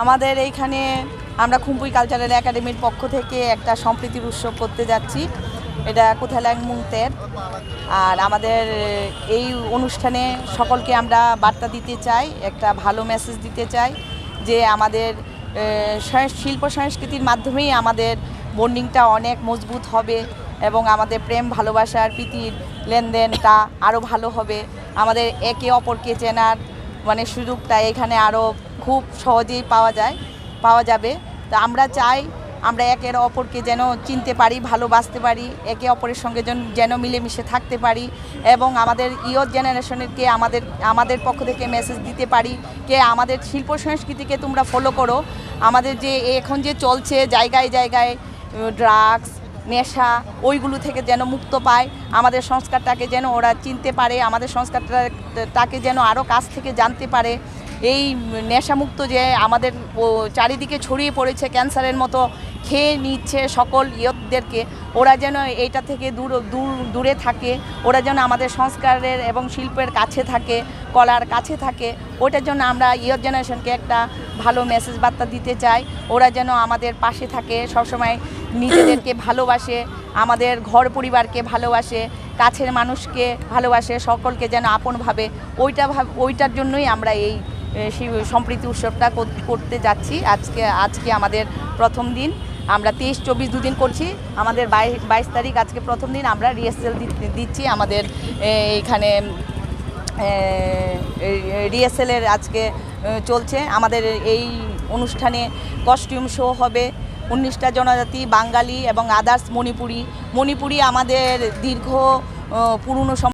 আমাদের এইখানে আমরা খুম্পুই কালচারাল একাডেমির পক্ষ থেকে একটা সম্প্রীতির উৎসব করতে যাচ্ছি। এটা কোথালাংমুংতের। আর আমাদের এই অনুষ্ঠানে সকলকে আমরা বার্তা দিতে চাই, একটা ভালো মেসেজ দিতে চাই যে আমাদের শিল্প সংস্কৃতির মাধ্যমেই আমাদের বন্ডিংটা অনেক মজবুত হবে এবং আমাদের প্রেম ভালোবাসার প্রীতির লেনদেনটা আরও ভালো হবে। আমাদের একে অপরকে চেনার সুযোগটা এখানে আরও খুব সহজেই পাওয়া যাবে। তো আমরা চাই আমরা একে অপরকে যেন চিনতে পারি, ভালোবাসতে পারি, একে অপরের সঙ্গে যেন মিলেমিশে থাকতে পারি এবং আমাদের ইয়র জেনারেশনকে আমাদের পক্ষ থেকে মেসেজ দিতে পারি যে আমাদের শিল্প সংস্কৃতিকে তোমরা ফলো করো। আমাদের যে এখন যে চলছে জায়গায় জায়গায় ড্রাগস, নেশা, ওইগুলো থেকে যেন মুক্ত পায়, আমাদের সংস্কারটাকে যেন ওরা চিনতে পারে, আমাদের সংস্কারটাকে যেন আরও কাছ থেকে জানতে পারে। এই নেশামুক্ত যে আমাদের চারিদিকে ছড়িয়ে পড়েছে ক্যান্সারের মতো খেয়ে নিচ্ছে সকল ইয়তদেরকে, ওরা যেন এইটা থেকে দূরে থাকে, ওরা যেন আমাদের সংস্কারের এবং শিল্পের কাছে থাকে, কলার কাছে থাকে। ওটার জন্য আমরা ইয়র জেনারেশনকে একটা ভালো মেসেজ বার্তা দিতে চাই। ওরা যেন আমাদের পাশে থাকে, সবসময় নিজেদেরকে ভালোবাসে, আমাদের ঘর পরিবারকে ভালোবাসে, কাছের মানুষকে ভালোবাসে, সকলকে যেন আপন ভাবে। ওইটার জন্যই আমরা এই সম্প্রীতি উৎসবটা করতে যাচ্ছি। আজকে আমাদের প্রথম দিন, আমরা 23-24 দুদিন করছি। আমাদের 22 তারিখ আজকে প্রথম দিন, আমরা রিহার্সাল দিচ্ছি। আমাদের এইখানে রিহার্সালের আজকে চলছে। আমাদের এই অনুষ্ঠানে কস্টিউম শো হবে। 19টা জনজাতি, বাঙালি এবং আদার্স মণিপুরি আমাদের দীর্ঘ পুরনো